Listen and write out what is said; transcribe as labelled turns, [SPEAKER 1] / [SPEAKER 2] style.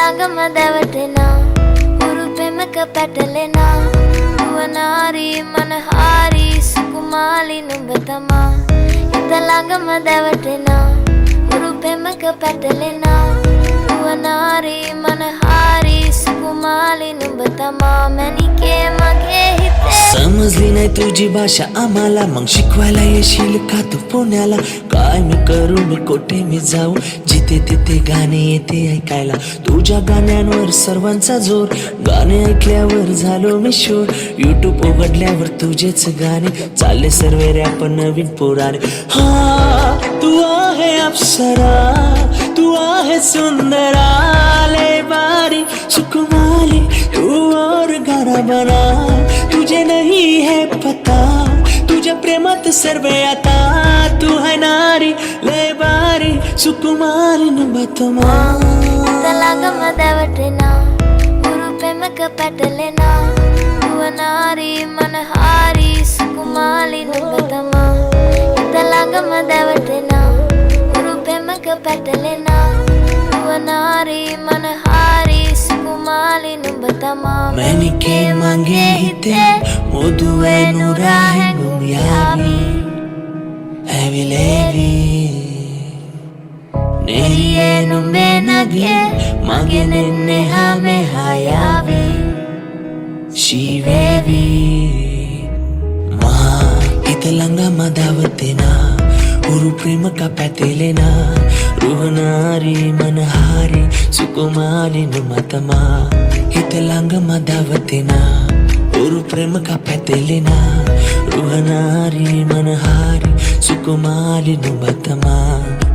[SPEAKER 1] ළඟම දැවටෙනා උරු පෙමක පැටලෙනා නුවනාරී මනහාරී සුකුමාලි නුඹ තමා හිත ළඟම දැවටෙනා උරු පෙමක පැටලෙනා නුවනාරී මනහාරී සුකුමාලි नुඹ तमा मॅनिके मगे हिते
[SPEAKER 2] समजली नाही तुझी भाषा आम्हाला मग शिकवायला येशील का तू पुण्याला काय मी करू मी कोठे मी जाऊ जिथे तिथे गाणे येते ऐकायला तुझ्या गाण्यांवर सर्वांचा जोर गाणे ऐकल्यावर झालो मी शोर यूट्यूब उघडल्यावर तुझेच गाणे चालले सर्व रॅप नवीन पुराणे हा तू आहे अप्सरा तू आहे सुंदरा लय बारी सुकुमाली तू और गाना बना तुझे नहीं है पता तुझ्या प्रेमात सर्व आता तू है नारी लय बारी सुकुमारी नुඹ तमा
[SPEAKER 1] හිත ළඟම දැවටෙනා උරු පෙමක පැටලෙනා නුවනාරී මනහාරී සුකුමාලි නුඹ තමා හිත ළඟම දැවටෙනා උරු පෙමක පැටලෙනා නුවනාරී මනහාරී සුකුමාලි නුඹ තමා
[SPEAKER 2] මැනිකේ මගේ හිතේ මුදුවේ නුරාහෙන් යාවි ඇවිලේවි නෙරියේ නුඹේ නගේ මගේ නෙන්නේ හැමේ හයාවි ශීවේවි මා හිත ළඟම දවතෙනා උරු ප්‍රේමක පැටලෙනා රුහනාරී මනහාරී සුකුමාලි නුඹ තමා හිත ළඟම දවතෙනා උරු ප්‍රේමක පැටලෙනා රුහනාරී මනහාරී සුකුමාලි නුඹ තමා